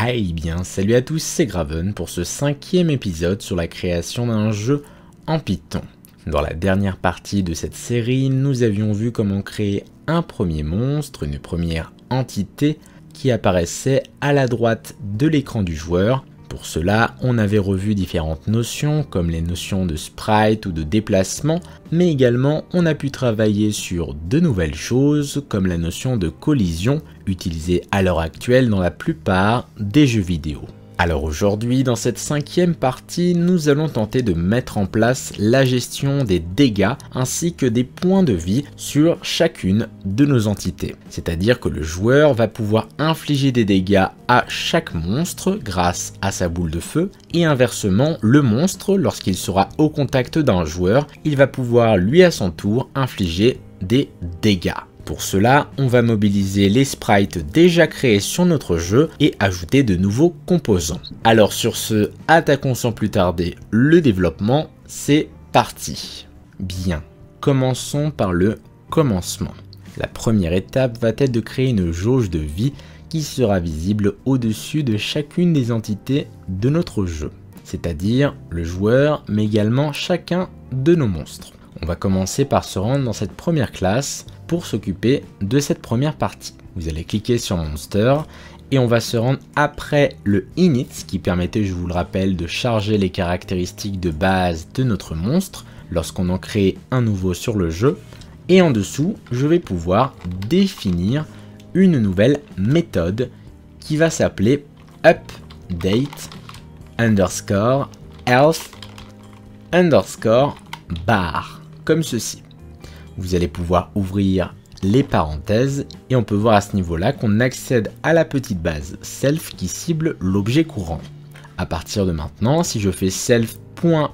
Hey bien, salut à tous, c'est Graven pour ce 5e épisode sur la création d'un jeu en Python. Dans la dernière partie de cette série, nous avions vu comment créer un premier monstre, une première entité qui apparaissait à la droite de l'écran du joueur. Pour cela, on avait revu différentes notions comme les notions de sprite ou de déplacement, mais également on a pu travailler sur de nouvelles choses comme la notion de collision utilisée à l'heure actuelle dans la plupart des jeux vidéo. Alors aujourd'hui, dans cette 5e partie, nous allons tenter de mettre en place la gestion des dégâts ainsi que des points de vie sur chacune de nos entités. C'est-à-dire que le joueur va pouvoir infliger des dégâts à chaque monstre grâce à sa boule de feu et inversement, le monstre, lorsqu'il sera au contact d'un joueur, il va pouvoir lui à son tour infliger des dégâts. Pour cela, on va mobiliser les sprites déjà créés sur notre jeu et ajouter de nouveaux composants. Alors sur ce, attaquons sans plus tarder le développement, c'est parti. Bien, commençons par le commencement. La première étape va être de créer une jauge de vie qui sera visible au-dessus de chacune des entités de notre jeu, c'est-à-dire le joueur mais également chacun de nos monstres. On va commencer par se rendre dans cette première classe pour s'occuper de cette première partie. Vous allez cliquer sur Monster et on va se rendre après le init qui permettait, je vous le rappelle, de charger les caractéristiques de base de notre monstre lorsqu'on en crée un nouveau sur le jeu. Et en dessous, je vais pouvoir définir une nouvelle méthode qui va s'appeler update underscore health underscore bar, comme ceci. Vous allez pouvoir ouvrir les parenthèses et on peut voir à ce niveau-là qu'on accède à la petite base self qui cible l'objet courant. À partir de maintenant, si je fais self.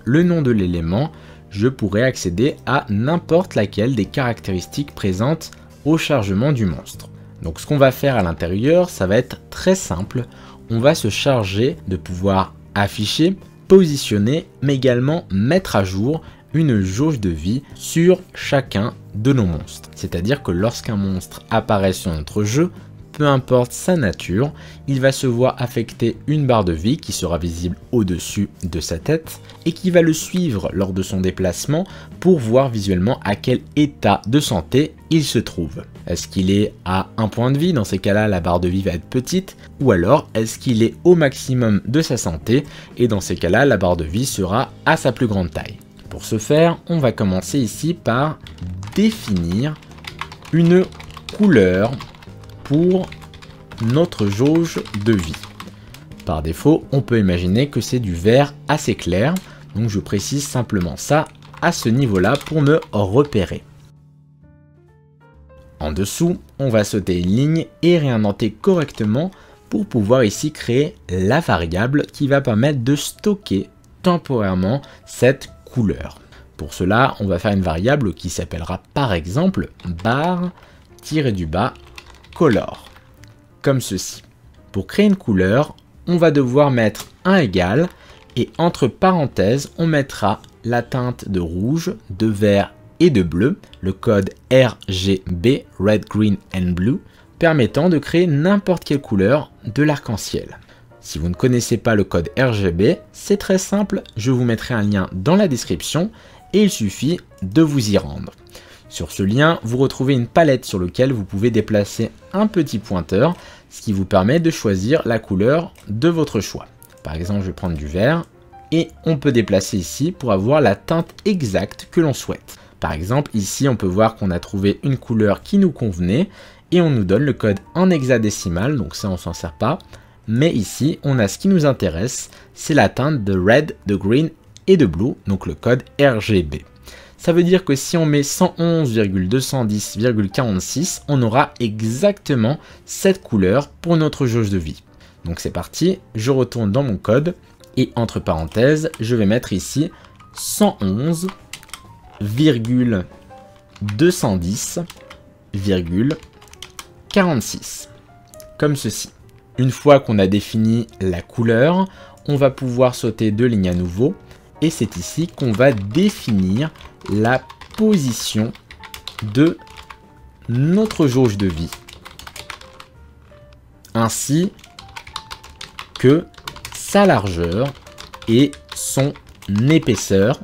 Le nom de l'élément, je pourrai accéder à n'importe laquelle des caractéristiques présentes au chargement du monstre. Donc ce qu'on va faire à l'intérieur, ça va être très simple. On va se charger de pouvoir afficher, positionner, mais également mettre à jour une jauge de vie sur chacun de nos monstres. C'est-à-dire que lorsqu'un monstre apparaît sur notre jeu, peu importe sa nature, il va se voir affecter une barre de vie qui sera visible au-dessus de sa tête et qui va le suivre lors de son déplacement pour voir visuellement à quel état de santé il se trouve. Est-ce qu'il est à 1 point de vie? Dans ces cas-là, la barre de vie va être petite. Ou alors, est-ce qu'il est au maximum de sa santé? Et dans ces cas-là, la barre de vie sera à sa plus grande taille. Pour ce faire, on va commencer ici par définir une couleur pour notre jauge de vie. Par défaut, on peut imaginer que c'est du vert assez clair, donc je précise simplement ça à ce niveau-là pour me repérer. En dessous, on va sauter une ligne et réindenter correctement pour pouvoir ici créer la variable qui va permettre de stocker temporairement cette couleur. Pour cela, on va faire une variable qui s'appellera par exemple bar-du-bas color, comme ceci. Pour créer une couleur, on va devoir mettre un égal et entre parenthèses, on mettra la teinte de rouge, de vert et de bleu, le code RGB, Red, Green and Blue, permettant de créer n'importe quelle couleur de l'arc-en-ciel. Si vous ne connaissez pas le code RGB, c'est très simple, je vous mettrai un lien dans la description et il suffit de vous y rendre. Sur ce lien, vous retrouvez une palette sur laquelle vous pouvez déplacer un petit pointeur, ce qui vous permet de choisir la couleur de votre choix. Par exemple, je vais prendre du vert et on peut déplacer ici pour avoir la teinte exacte que l'on souhaite. Par exemple, ici, on peut voir qu'on a trouvé une couleur qui nous convenait et on nous donne le code en hexadécimal, donc ça on s'en sert pas. Mais ici, on a ce qui nous intéresse, c'est la teinte de red, de green et de blue, donc le code RGB. Ça veut dire que si on met 111,210,46, on aura exactement cette couleur pour notre jauge de vie. Donc c'est parti, je retourne dans mon code et entre parenthèses, je vais mettre ici 111,210,46, comme ceci. Une fois qu'on a défini la couleur, on va pouvoir sauter 2 lignes à nouveau et c'est ici qu'on va définir la position de notre jauge de vie, ainsi que sa largeur et son épaisseur.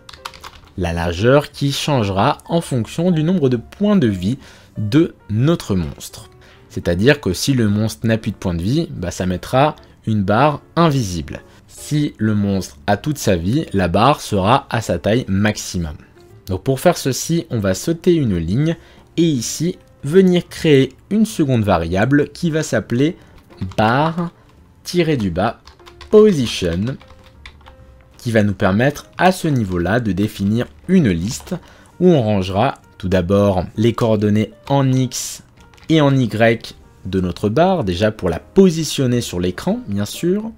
La largeur qui changera en fonction du nombre de points de vie de notre monstre. C'est-à-dire que si le monstre n'a plus de points de vie, ça mettra une barre invisible. Si le monstre a toute sa vie, la barre sera à sa taille maximum. Donc pour faire ceci, on va sauter une ligne et ici, venir créer une seconde variable qui va s'appeler bar-position, qui va nous permettre à ce niveau-là de définir une liste où on rangera tout d'abord les coordonnées en X et en Y de notre barre, déjà pour la positionner sur l'écran, bien sûr,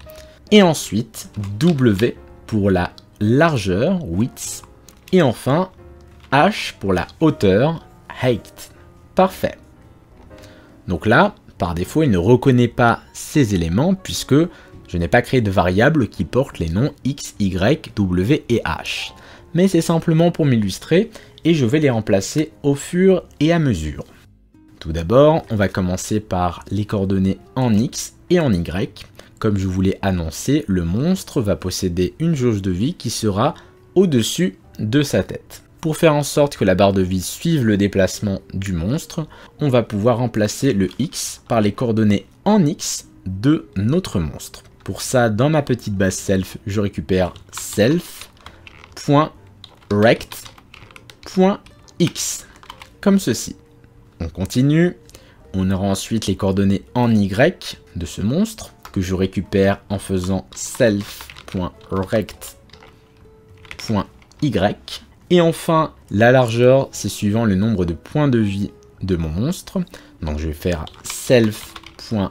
et ensuite W pour la largeur, width, et enfin H pour la hauteur, height. Parfait. Donc là, par défaut, il ne reconnaît pas ces éléments puisque je n'ai pas créé de variable qui porte les noms X, Y, W et H. Mais c'est simplement pour m'illustrer et je vais les remplacer au fur et à mesure. Tout d'abord, on va commencer par les coordonnées en X et en Y. Comme je vous l'ai annoncé, le monstre va posséder une jauge de vie qui sera au-dessus de sa tête. Pour faire en sorte que la barre de vie suive le déplacement du monstre, on va pouvoir remplacer le X par les coordonnées en X de notre monstre. Pour ça, dans ma petite base self, je récupère self.rect.x, comme ceci. On continue, on aura ensuite les coordonnées en Y de ce monstre, que je récupère en faisant self.rect.y. Et enfin, la largeur, c'est suivant le nombre de points de vie de mon monstre. Donc je vais faire self.health.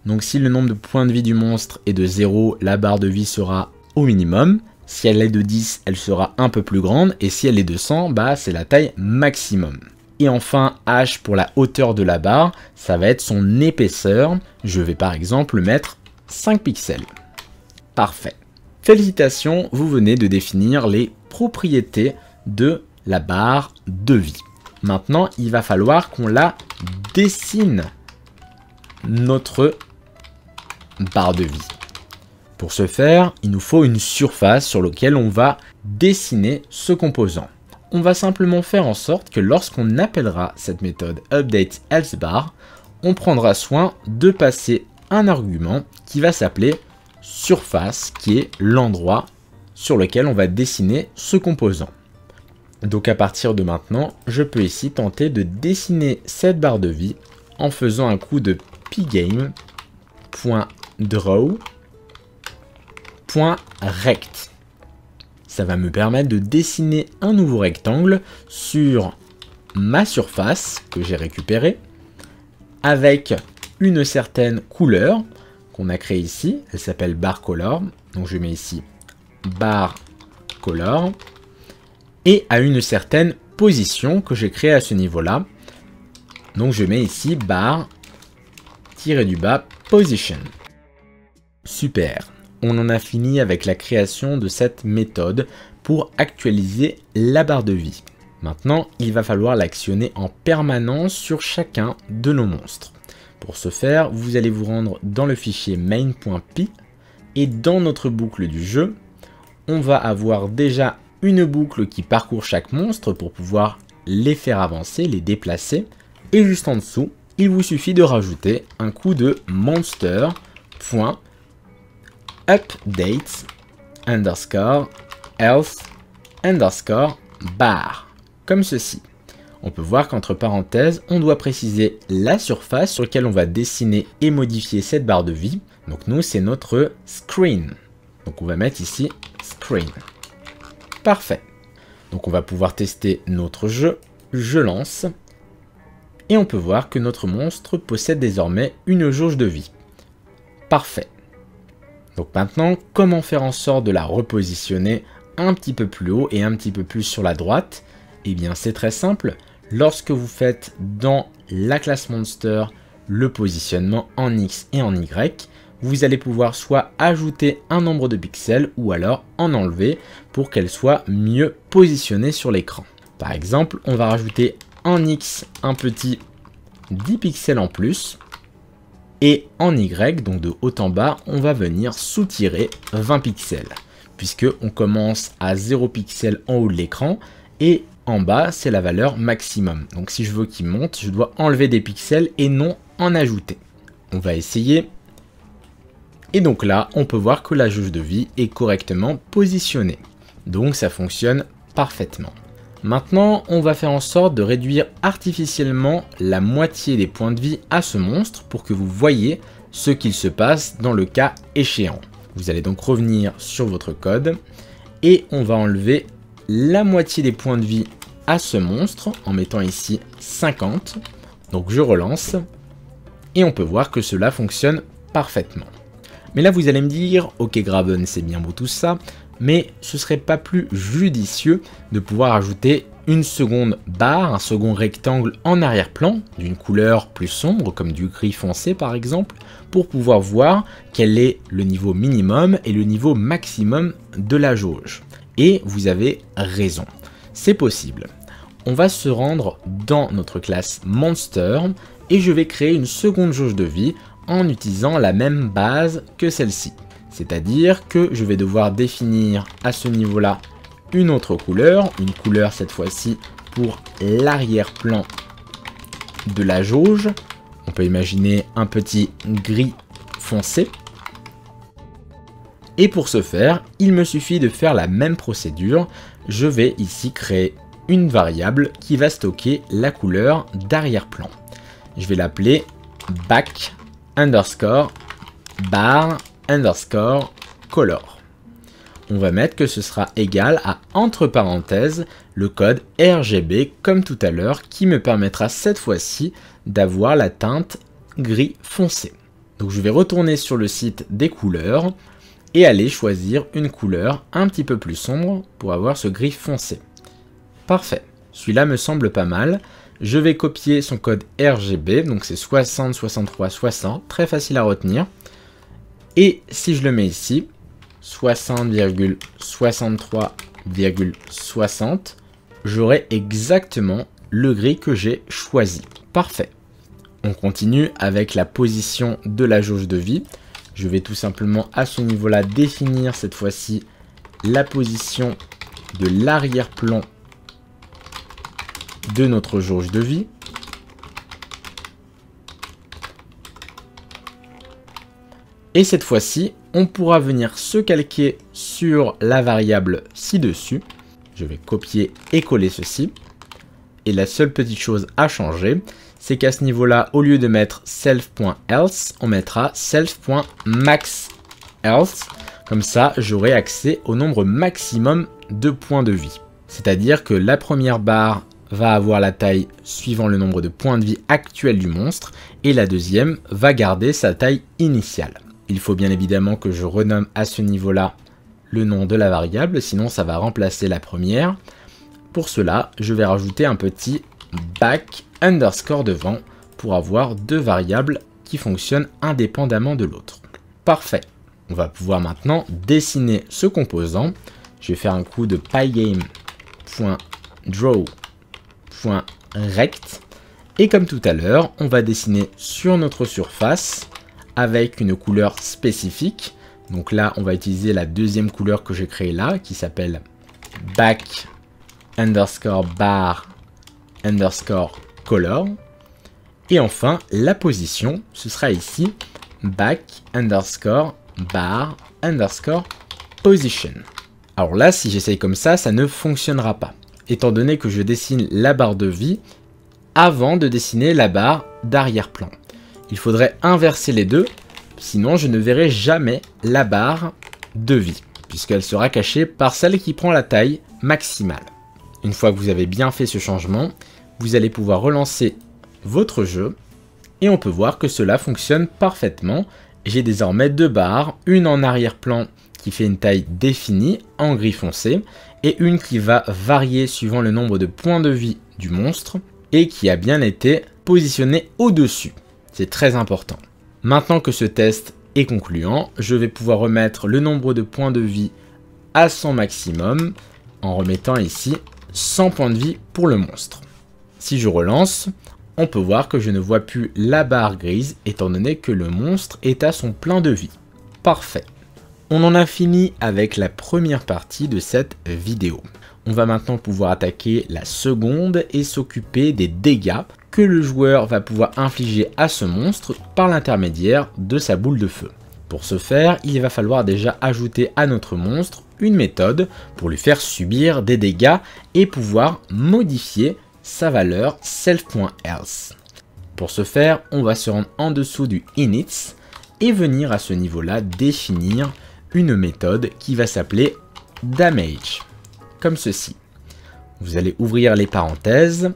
Donc si le nombre de points de vie du monstre est de 0, la barre de vie sera au minimum. Si elle est de 10, elle sera un peu plus grande. Et si elle est de 100, c'est la taille maximum. Et enfin, H pour la hauteur de la barre, ça va être son épaisseur. Je vais par exemple mettre 5 pixels. Parfait. Félicitations, vous venez de définir les propriétés de la barre de vie. Maintenant, il va falloir qu'on la dessine, notre barre de vie. Pour ce faire, il nous faut une surface sur laquelle on va dessiner ce composant. On va simplement faire en sorte que lorsqu'on appellera cette méthode updateElseBar, on prendra soin de passer un argument qui va s'appeler surface, qui est l'endroit sur lequel on va dessiner ce composant. Donc à partir de maintenant, je peux ici tenter de dessiner cette barre de vie en faisant un coup de pgame.draw.rect. Ça va me permettre de dessiner un nouveau rectangle sur ma surface que j'ai récupérée avec une certaine couleur qu'on a créée ici. Elle s'appelle barColor. Donc je mets ici barColor et à une certaine position que j'ai créée à ce niveau-là. Donc je mets ici bar-position. Super. On en a fini avec la création de cette méthode pour actualiser la barre de vie. Maintenant, il va falloir l'actionner en permanence sur chacun de nos monstres. Pour ce faire, vous allez vous rendre dans le fichier main.py et dans notre boucle du jeu, on va avoir déjà une boucle qui parcourt chaque monstre pour pouvoir les faire avancer, les déplacer. Et juste en dessous, il vous suffit de rajouter un coup de monster.update_health_bar, comme ceci. On peut voir qu'entre parenthèses, on doit préciser la surface sur laquelle on va dessiner et modifier cette barre de vie. Donc nous, c'est notre screen. Donc on va mettre ici screen. Parfait. Donc on va pouvoir tester notre jeu. Je lance. Et on peut voir que notre monstre possède désormais une jauge de vie. Parfait. Donc maintenant, comment faire en sorte de la repositionner un petit peu plus haut et un petit peu plus sur la droite? Eh bien c'est très simple. Lorsque vous faites dans la classe Monster le positionnement en X et en Y, vous allez pouvoir soit ajouter un nombre de pixels ou alors en enlever pour qu'elle soit mieux positionnée sur l'écran. Par exemple, on va rajouter en X un petit 10 pixels en plus. Et en Y, donc de haut en bas, on va venir soutirer 20 pixels, puisque on commence à 0 pixels en haut de l'écran, et en bas, c'est la valeur maximum. Donc si je veux qu'il monte, je dois enlever des pixels et non en ajouter. On va essayer. Et donc là, on peut voir que la jauge de vie est correctement positionnée. Donc ça fonctionne parfaitement. Maintenant, on va faire en sorte de réduire artificiellement la moitié des points de vie à ce monstre pour que vous voyez ce qu'il se passe dans le cas échéant. Vous allez donc revenir sur votre code et on va enlever la moitié des points de vie à ce monstre en mettant ici 50. Donc je relance et on peut voir que cela fonctionne parfaitement. Mais là vous allez me dire, ok Graven c'est bien beau tout ça, mais ce serait pas plus judicieux de pouvoir ajouter une seconde barre, un second rectangle en arrière-plan, d'une couleur plus sombre comme du gris foncé par exemple, pour pouvoir voir quel est le niveau minimum et le niveau maximum de la jauge. Et vous avez raison, c'est possible. On va se rendre dans notre classe Monster et je vais créer une seconde jauge de vie en utilisant la même base que celle-ci. C'est-à-dire que je vais devoir définir à ce niveau-là une autre couleur, une couleur cette fois-ci pour l'arrière-plan de la jauge. On peut imaginer un petit gris foncé. Et pour ce faire, il me suffit de faire la même procédure. Je vais ici créer une variable qui va stocker la couleur d'arrière-plan. Je vais l'appeler back underscore bar underscore color. On va mettre que ce sera égal à entre parenthèses le code RGB comme tout à l'heure qui me permettra cette fois-ci d'avoir la teinte gris foncé. Donc je vais retourner sur le site des couleurs et aller choisir une couleur un petit peu plus sombre pour avoir ce gris foncé. Parfait, celui-là me semble pas mal. Je vais copier son code RGB, donc c'est 60, 63, 60, très facile à retenir. Et si je le mets ici, 60,63,60, j'aurai exactement le gris que j'ai choisi. Parfait. On continue avec la position de la jauge de vie. Je vais tout simplement à ce niveau-là définir cette fois-ci la position de l'arrière-plan de notre jauge de vie. Et cette fois-ci, on pourra venir se calquer sur la variable ci-dessus. Je vais copier et coller ceci. Et la seule petite chose à changer, c'est qu'à ce niveau-là, au lieu de mettre self.else, on mettra self.maxElse. Comme ça, j'aurai accès au nombre maximum de points de vie. C'est-à-dire que la première barre va avoir la taille suivant le nombre de points de vie actuel du monstre et la deuxième va garder sa taille initiale. Il faut bien évidemment que je renomme à ce niveau-là le nom de la variable, sinon ça va remplacer la première. Pour cela, je vais rajouter un petit back underscore devant pour avoir deux variables qui fonctionnent indépendamment de l'autre. Parfait. On va pouvoir maintenant dessiner ce composant. Je vais faire un coup de pygame.draw.rect et comme tout à l'heure, on va dessiner sur notre surface avec une couleur spécifique. Donc là, on va utiliser la deuxième couleur que j'ai créée là, qui s'appelle back underscore bar underscore color. Et enfin, la position, ce sera ici back underscore bar underscore position. Alors là, si j'essaye comme ça ne fonctionnera pas, étant donné que je dessine la barre de vie avant de dessiner la barre d'arrière-plan. Il faudrait inverser les deux, sinon je ne verrai jamais la barre de vie, puisqu'elle sera cachée par celle qui prend la taille maximale. Une fois que vous avez bien fait ce changement, vous allez pouvoir relancer votre jeu, et on peut voir que cela fonctionne parfaitement. J'ai désormais deux barres, une en arrière-plan qui fait une taille définie en gris foncé, et une qui va varier suivant le nombre de points de vie du monstre, et qui a bien été positionnée au-dessus. C'est très important. Maintenant que ce test est concluant, je vais pouvoir remettre le nombre de points de vie à son maximum en remettant ici 100 points de vie pour le monstre. Si je relance, on peut voir que je ne vois plus la barre grise étant donné que le monstre est à son plein de vie. Parfait. On en a fini avec la première partie de cette vidéo. On va maintenant pouvoir attaquer la seconde et s'occuper des dégâts que le joueur va pouvoir infliger à ce monstre par l'intermédiaire de sa boule de feu. Pour ce faire, il va falloir déjà ajouter à notre monstre une méthode pour lui faire subir des dégâts et pouvoir modifier sa valeur self.else. Pour ce faire, on va se rendre en dessous du inits et venir à ce niveau-là définir une méthode qui va s'appeler damage, comme ceci. Vous allez ouvrir les parenthèses,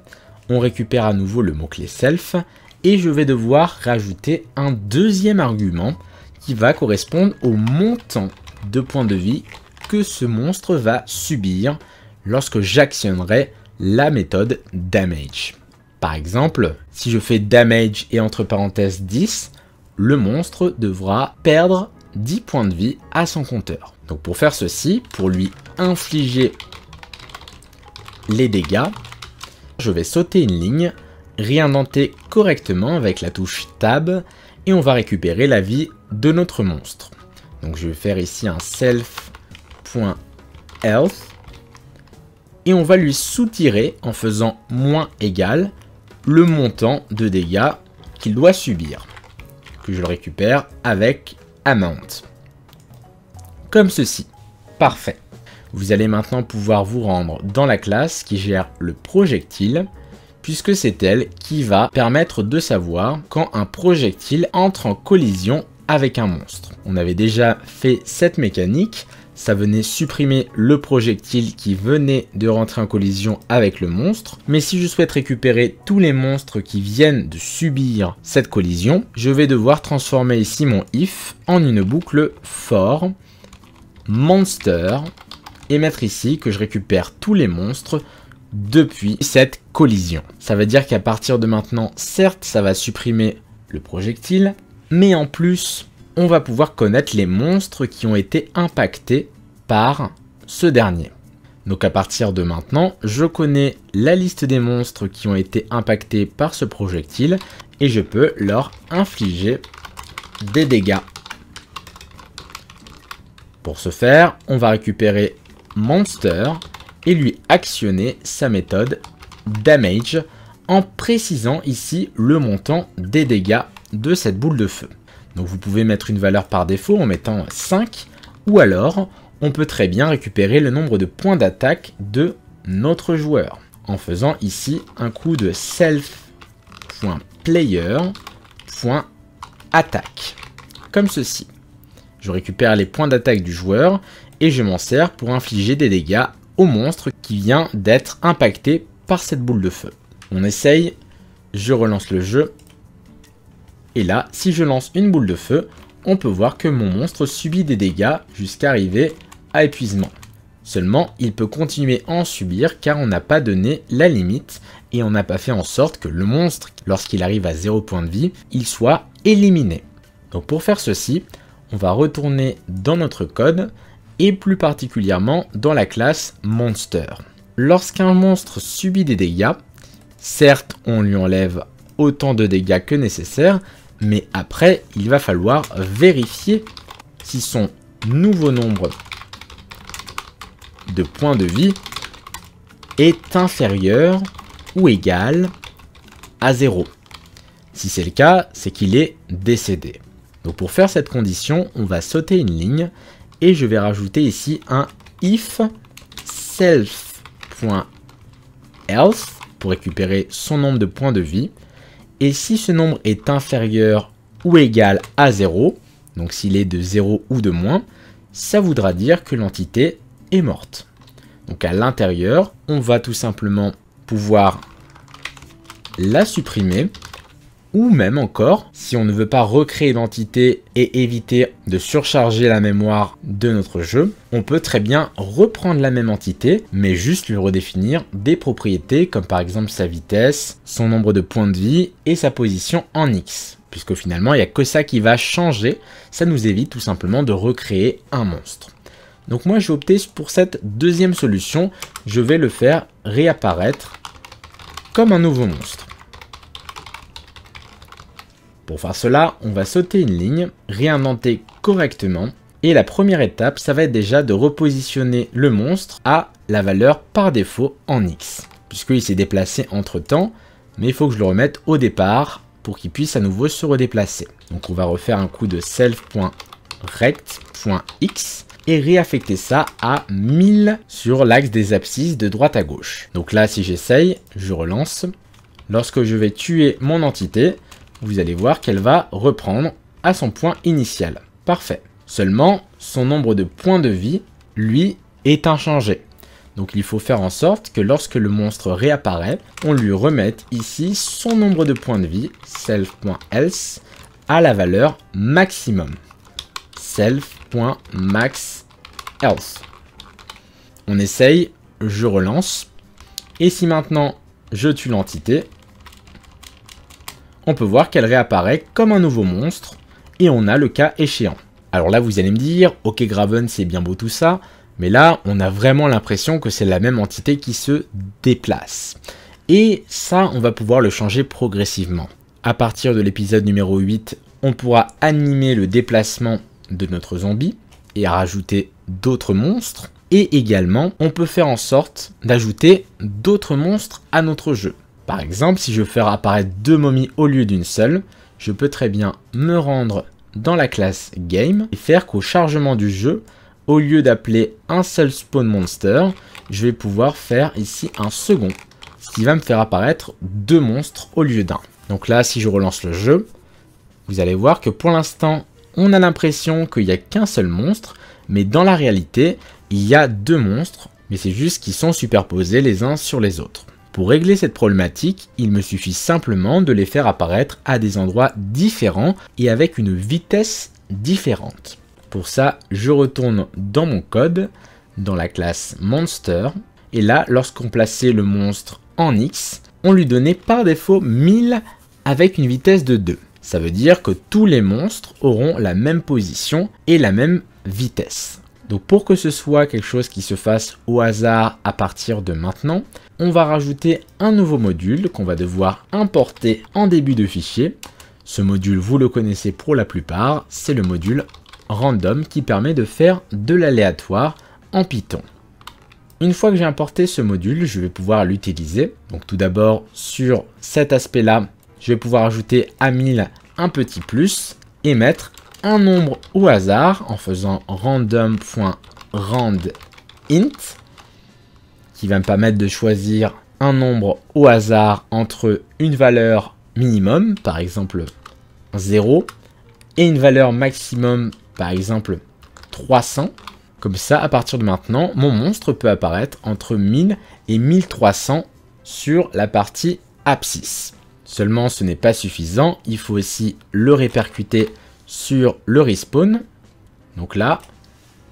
on récupère à nouveau le mot-clé self et je vais devoir rajouter un deuxième argument qui va correspondre au montant de points de vie que ce monstre va subir lorsque j'actionnerai la méthode damage. Par exemple, si je fais damage et entre parenthèses 10, le monstre devra perdre 10 points de vie à son compteur. Donc pour faire ceci, pour lui infliger les dégâts, je vais sauter une ligne, réindenter correctement avec la touche Tab et on va récupérer la vie de notre monstre. Donc je vais faire ici un self.health et on va lui soutirer en faisant moins égal le montant de dégâts qu'il doit subir, que je le récupère avec amount, comme ceci. Parfait. Vous allez maintenant pouvoir vous rendre dans la classe qui gère le projectile, puisque c'est elle qui va permettre de savoir quand un projectile entre en collision avec un monstre. On avait déjà fait cette mécanique, ça venait supprimer le projectile qui venait de rentrer en collision avec le monstre. Mais si je souhaite récupérer tous les monstres qui viennent de subir cette collision, je vais devoir transformer ici mon if en une boucle for monster et mettre ici que je récupère tous les monstres depuis cette collision. Ça veut dire qu'à partir de maintenant, certes, ça va supprimer le projectile, mais en plus, on va pouvoir connaître les monstres qui ont été impactés par ce dernier. Donc à partir de maintenant, je connais la liste des monstres qui ont été impactés par ce projectile et je peux leur infliger des dégâts. Pour ce faire, on va récupérer Monster et lui actionner sa méthode damage en précisant ici le montant des dégâts de cette boule de feu. Donc vous pouvez mettre une valeur par défaut en mettant 5 ou alors on peut très bien récupérer le nombre de points d'attaque de notre joueur en faisant ici un coup de self.player.attaque comme ceci. Je récupère les points d'attaque du joueur et je m'en sers pour infliger des dégâts au monstre qui vient d'être impacté par cette boule de feu. On essaye, je relance le jeu. Et là, si je lance une boule de feu, on peut voir que mon monstre subit des dégâts jusqu'à arriver à épuisement. Seulement, il peut continuer à en subir car on n'a pas donné la limite et on n'a pas fait en sorte que le monstre, lorsqu'il arrive à 0 point de vie, il soit éliminé. Donc pour faire ceci, on va retourner dans notre code et plus particulièrement dans la classe Monster. Lorsqu'un monstre subit des dégâts, certes on lui enlève autant de dégâts que nécessaire, mais après il va falloir vérifier si son nouveau nombre de points de vie est inférieur ou égal à 0. Si c'est le cas, c'est qu'il est décédé. Donc pour faire cette condition, on va sauter une ligne et je vais rajouter ici un if self.else pour récupérer son nombre de points de vie. Et si ce nombre est inférieur ou égal à 0, donc s'il est de 0 ou de moins, ça voudra dire que l'entité est morte. Donc à l'intérieur, on va tout simplement pouvoir la supprimer. Ou même encore, si on ne veut pas recréer l'entité et éviter de surcharger la mémoire de notre jeu, on peut très bien reprendre la même entité, mais juste lui redéfinir des propriétés comme par exemple sa vitesse, son nombre de points de vie et sa position en X. Puisque finalement, il n'y a que ça qui va changer, ça nous évite tout simplement de recréer un monstre. Donc moi, je vais opter pour cette deuxième solution, je vais le faire réapparaître comme un nouveau monstre. Pour faire cela, on va sauter une ligne, réindenter correctement. Et la première étape, ça va être déjà de repositionner le monstre à la valeur par défaut en X. Puisqu'il s'est déplacé entre temps, mais il faut que je le remette au départ pour qu'il puisse à nouveau se redéplacer. Donc on va refaire un coup de self.rect.x et réaffecter ça à 1000 sur l'axe des abscisses de droite à gauche. Donc là, si j'essaye, je relance. Lorsque je vais tuer mon entité, vous allez voir qu'elle va reprendre à son point initial. Parfait. Seulement, son nombre de points de vie, lui, est inchangé. Donc il faut faire en sorte que lorsque le monstre réapparaît, on lui remette ici son nombre de points de vie, self.else, à la valeur maximum. Self.maxElse. On essaye, je relance. Et si maintenant je tue l'entité, on peut voir qu'elle réapparaît comme un nouveau monstre et on a le cas échéant. Alors là, vous allez me dire, ok Graven, c'est bien beau tout ça, mais là, on a vraiment l'impression que c'est la même entité qui se déplace. Et ça, on va pouvoir le changer progressivement. À partir de l'épisode numéro 8, on pourra animer le déplacement de notre zombie et rajouter d'autres monstres. Et également, on peut faire en sorte d'ajouter d'autres monstres à notre jeu. Par exemple, si je veux faire apparaître 2 momies au lieu d'une seule, je peux très bien me rendre dans la classe Game et faire qu'au chargement du jeu, au lieu d'appeler un seul spawn monster, je vais pouvoir faire ici un second, ce qui va me faire apparaître 2 monstres au lieu d'un. Donc là, si je relance le jeu, vous allez voir que pour l'instant, on a l'impression qu'il n'y a qu'un seul monstre, mais dans la réalité, il y a 2 monstres, mais c'est juste qu'ils sont superposés les uns sur les autres. Pour régler cette problématique, il me suffit simplement de les faire apparaître à des endroits différents et avec une vitesse différente. Pour ça, je retourne dans mon code, dans la classe Monster, et là, lorsqu'on plaçait le monstre en X, on lui donnait par défaut 1000 avec une vitesse de 2. Ça veut dire que tous les monstres auront la même position et la même vitesse. Donc pour que ce soit quelque chose qui se fasse au hasard à partir de maintenant, on va rajouter un nouveau module qu'on va devoir importer en début de fichier. Ce module, vous le connaissez pour la plupart, c'est le module random qui permet de faire de l'aléatoire en Python. Une fois que j'ai importé ce module, je vais pouvoir l'utiliser. Donc tout d'abord, sur cet aspect-là, je vais pouvoir ajouter à 1000 un petit plus et mettre un nombre au hasard en faisant random.randInt qui va me permettre de choisir un nombre au hasard entre une valeur minimum, par exemple 0, et une valeur maximum, par exemple 300. Comme ça, à partir de maintenant, mon monstre peut apparaître entre 1000 et 1300 sur la partie abscisse. Seulement, ce n'est pas suffisant, il faut aussi le répercuter sur le respawn. Donc là,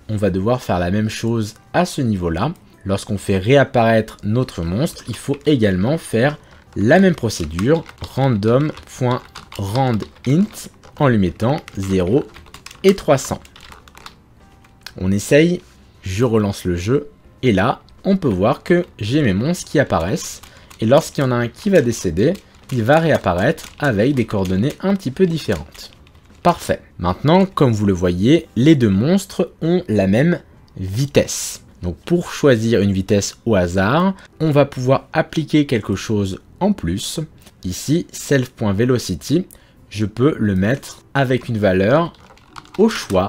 on va devoir faire la même chose à ce niveau-là. Lorsqu'on fait réapparaître notre monstre, il faut également faire la même procédure, random.randInt, en lui mettant 0 et 300. On essaye, je relance le jeu, et là, on peut voir que j'ai mes monstres qui apparaissent, et lorsqu'il y en a un qui va décéder, il va réapparaître avec des coordonnées un petit peu différentes. Parfait. Maintenant, comme vous le voyez, les 2 monstres ont la même vitesse. Donc pour choisir une vitesse au hasard, on va pouvoir appliquer quelque chose en plus. Ici, self.velocity, je peux le mettre avec une valeur au choix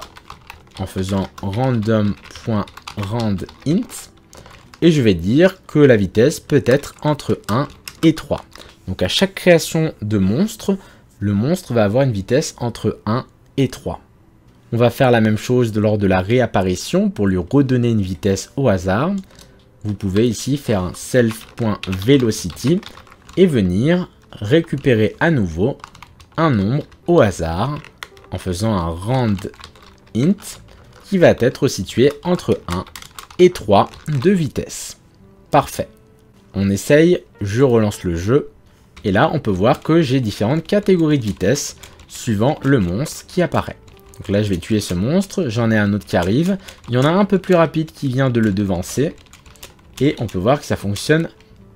en faisant random.randInt et je vais dire que la vitesse peut être entre 1 et 3. Donc à chaque création de monstre, le monstre va avoir une vitesse entre 1 et 3. On va faire la même chose lors de la réapparition pour lui redonner une vitesse au hasard. Vous pouvez ici faire un self.velocity et venir récupérer à nouveau un nombre au hasard en faisant un randInt qui va être situé entre 1 et 3 de vitesse. Parfait. On essaye, je relance le jeu. Et là, on peut voir que j'ai différentes catégories de vitesse suivant le monstre qui apparaît. Donc là, je vais tuer ce monstre. J'en ai un autre qui arrive. Il y en a un peu plus rapide qui vient de le devancer. Et on peut voir que ça fonctionne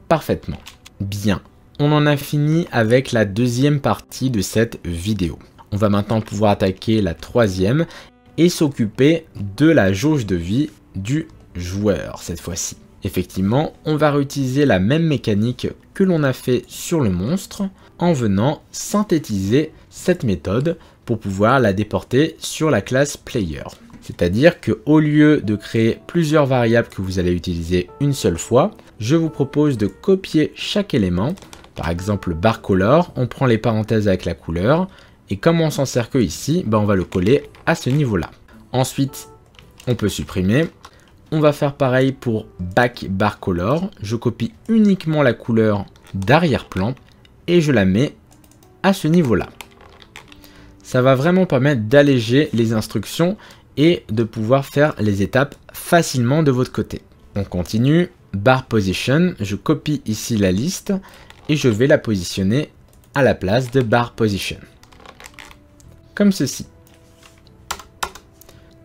parfaitement. Bien. on en a fini avec la deuxième partie de cette vidéo. On va maintenant pouvoir attaquer la troisième et s'occuper de la jauge de vie du joueur cette fois-ci. Effectivement, on va réutiliser la même mécanique que l'on a fait sur le monstre en venant synthétiser cette méthode pour pouvoir la déporter sur la classe player. C'est-à-dire qu'au lieu de créer plusieurs variables que vous allez utiliser une seule fois, je vous propose de copier chaque élément. Par exemple, bar color, on prend les parenthèses avec la couleur, et comme on s'en sert que ici, on va le coller à ce niveau-là. Ensuite, on peut supprimer. On va faire pareil pour back bar color. Je copie uniquement la couleur d'arrière-plan et je la mets à ce niveau-là. Ça va vraiment permettre d'alléger les instructions et de pouvoir faire les étapes facilement de votre côté. On continue. Bar position, je copie ici la liste et je vais la positionner à la place de bar position. Comme ceci.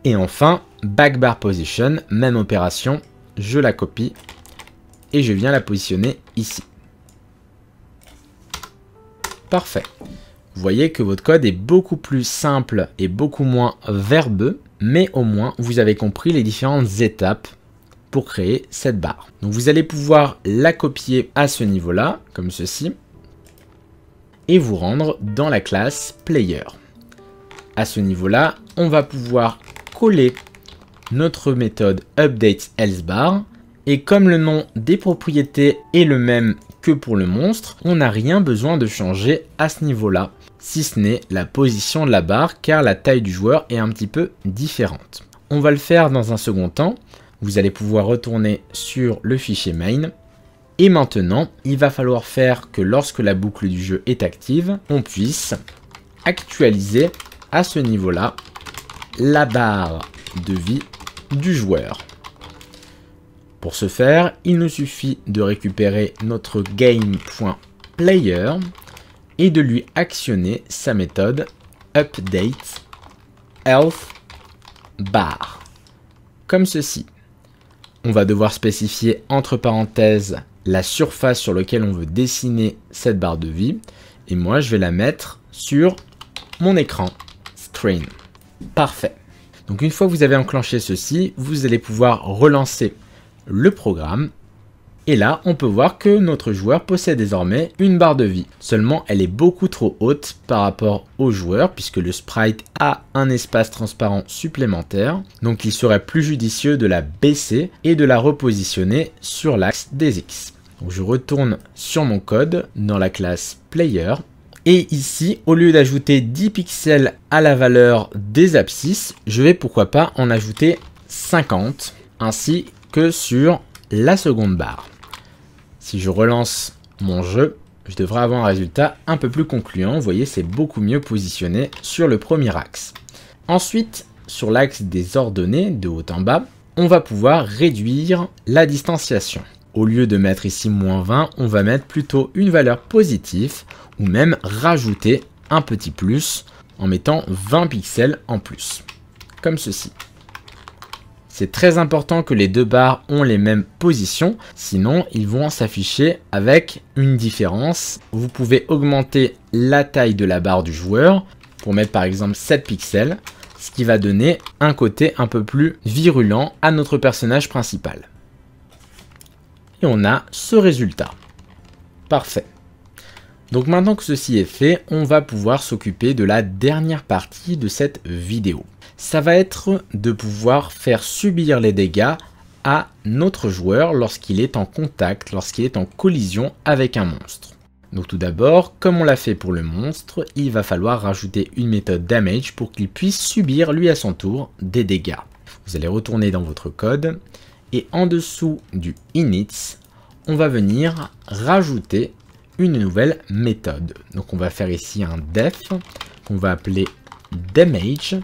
Et enfin, back bar position, même opération, je la copie et je viens la positionner ici. Parfait. Vous voyez que votre code est beaucoup plus simple et beaucoup moins verbeux, mais au moins vous avez compris les différentes étapes pour créer cette barre. Donc vous allez pouvoir la copier à ce niveau-là, comme ceci, et vous rendre dans la classe player. À ce niveau-là, on va pouvoir coller notre méthode updateElseBar, et comme le nom des propriétés est le même que pour le monstre, on n'a rien besoin de changer à ce niveau-là, si ce n'est la position de la barre, car la taille du joueur est un petit peu différente. On va le faire dans un second temps. Vous allez pouvoir retourner sur le fichier main. Et maintenant, il va falloir faire que lorsque la boucle du jeu est active, on puisse actualiser à ce niveau-là la barre de vie du joueur. Pour ce faire, il nous suffit de récupérer notre game.player et de lui actionner sa méthode updateElseBar. Comme ceci. On va devoir spécifier entre parenthèses la surface sur laquelle on veut dessiner cette barre de vie. Et moi, je vais la mettre sur mon écran screen. Parfait. Donc une fois que vous avez enclenché ceci, vous allez pouvoir relancer le programme. Et là, on peut voir que notre joueur possède désormais une barre de vie. Seulement, elle est beaucoup trop haute par rapport au joueur, puisque le sprite a un espace transparent supplémentaire. Donc, il serait plus judicieux de la baisser et de la repositionner sur l'axe des X. Donc, je retourne sur mon code dans la classe player. Et ici, au lieu d'ajouter 10 pixels à la valeur des abscisses, je vais pourquoi pas en ajouter 50, ainsi que sur la seconde barre. Si je relance mon jeu, je devrais avoir un résultat un peu plus concluant. Vous voyez, c'est beaucoup mieux positionné sur le premier axe. Ensuite, sur l'axe des ordonnées, de haut en bas, on va pouvoir réduire la distanciation. Au lieu de mettre ici -20, on va mettre plutôt une valeur positive ou même rajouter un petit plus en mettant 20 pixels en plus, comme ceci. C'est très important que les deux barres ont les mêmes positions, sinon ils vont s'afficher avec une différence. Vous pouvez augmenter la taille de la barre du joueur pour mettre par exemple 7 pixels, ce qui va donner un côté un peu plus virulent à notre personnage principal. Et on a ce résultat. Parfait. Donc maintenant que ceci est fait, on va pouvoir s'occuper de la dernière partie de cette vidéo. Ça va être de pouvoir faire subir les dégâts à notre joueur lorsqu'il est en contact, lorsqu'il est en collision avec un monstre. Donc tout d'abord, comme on l'a fait pour le monstre, il va falloir rajouter une méthode damage pour qu'il puisse subir lui à son tour des dégâts. Vous allez retourner dans votre code et en dessous du init, on va venir rajouter une nouvelle méthode. Donc on va faire ici un def qu'on va appeler damage.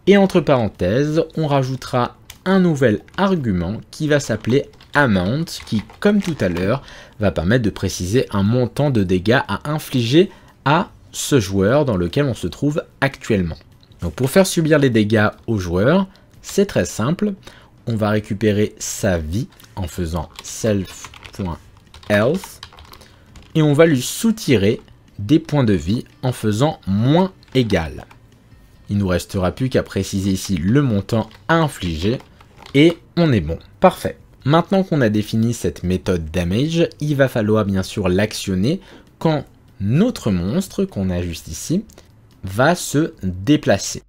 Et entre parenthèses, on rajoutera un nouvel argument qui va s'appeler amount, qui, comme tout à l'heure, va permettre de préciser un montant de dégâts à infliger à ce joueur dans lequel on se trouve actuellement. Donc pour faire subir les dégâts au joueur, c'est très simple. On va récupérer sa vie en faisant self.health. et on va lui soutirer des points de vie en faisant moins égal. Il ne nous restera plus qu'à préciser ici le montant à infliger et on est bon. Parfait. Maintenant qu'on a défini cette méthode damage, il va falloir bien sûr l'actionner quand notre monstre, qu'on a juste ici, va se déplacer.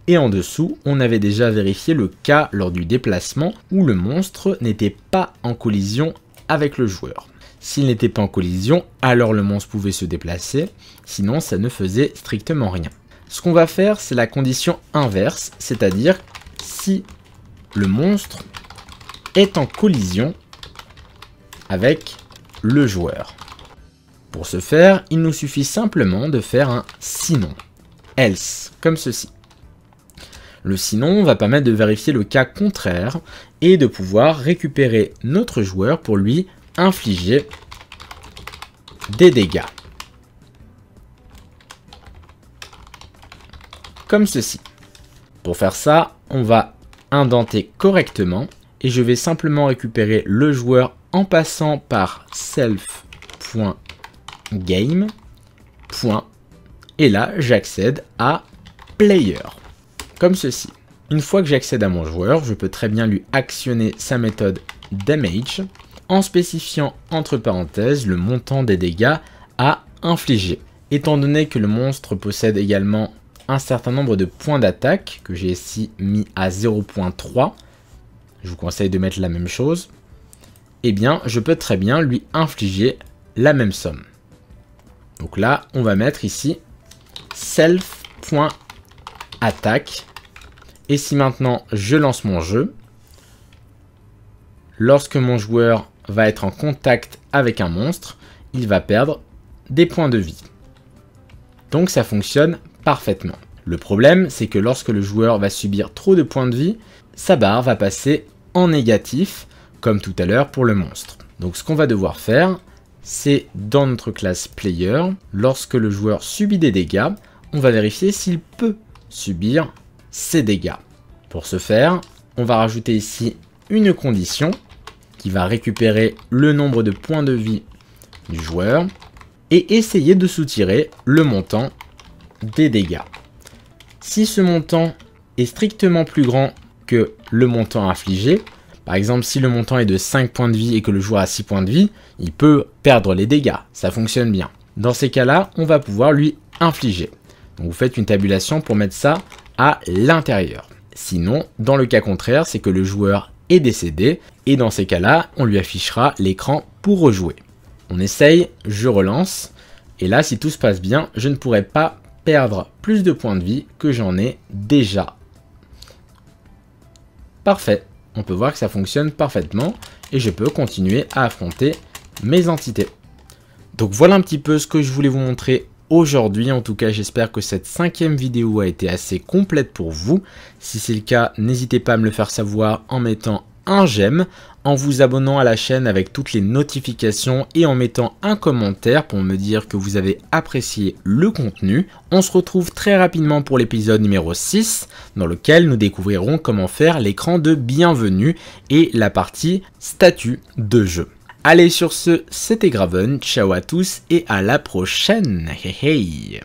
Et en dessous, on avait déjà vérifié le cas lors du déplacement où le monstre n'était pas en collision avec le joueur. S'il n'était pas en collision, alors le monstre pouvait se déplacer, sinon ça ne faisait strictement rien. Ce qu'on va faire, c'est la condition inverse, c'est-à-dire si le monstre est en collision avec le joueur. Pour ce faire, il nous suffit simplement de faire un sinon, else, comme ceci. Le sinon va permettre de vérifier le cas contraire et de pouvoir récupérer notre joueur pour lui infliger des dégâts. Comme ceci. Pour faire ça, on va indenter correctement et je vais simplement récupérer le joueur en passant par self.game. Et là, j'accède à player. Comme ceci. Une fois que j'accède à mon joueur, je peux très bien lui actionner sa méthode damage en spécifiant entre parenthèses le montant des dégâts à infliger. Étant donné que le monstre possède également un certain nombre de points d'attaque, que j'ai ici mis à 0.3, je vous conseille de mettre la même chose, eh bien je peux très bien lui infliger la même somme. Donc là, on va mettre ici self.attaque. Et si maintenant je lance mon jeu, lorsque mon joueur va être en contact avec un monstre, il va perdre des points de vie. Donc ça fonctionne parfaitement. Le problème, c'est que lorsque le joueur va subir trop de points de vie, sa barre va passer en négatif, comme tout à l'heure pour le monstre. Donc ce qu'on va devoir faire, c'est dans notre classe player, lorsque le joueur subit des dégâts, on va vérifier s'il peut subir ces dégâts. Pour ce faire, on va rajouter ici une condition qui va récupérer le nombre de points de vie du joueur et essayer de soutirer le montant des dégâts. Si ce montant est strictement plus grand que le montant infligé, par exemple si le montant est de 5 points de vie et que le joueur a 6 points de vie, il peut perdre les dégâts, ça fonctionne bien. Dans ces cas-là, on va pouvoir lui infliger. Donc vous faites une tabulation pour mettre ça à l'intérieur. Sinon, dans le cas contraire, c'est que le joueur est décédé et dans ces cas-là, on lui affichera l'écran pour rejouer. On essaye, je relance et là, si tout se passe bien, je ne pourrai pas perdre plus de points de vie que j'en ai déjà. Parfait, on peut voir que ça fonctionne parfaitement et je peux continuer à affronter mes entités. Donc voilà un petit peu ce que je voulais vous montrer aujourd'hui. En tout cas, j'espère que cette 5e vidéo a été assez complète pour vous. Si c'est le cas, n'hésitez pas à me le faire savoir en mettant un j'aime, en vous abonnant à la chaîne avec toutes les notifications et en mettant un commentaire pour me dire que vous avez apprécié le contenu. On se retrouve très rapidement pour l'épisode numéro 6 dans lequel nous découvrirons comment faire l'écran de bienvenue et la partie statut de jeu. Allez, sur ce, c'était Graven, ciao à tous et à la prochaine. Hey hey.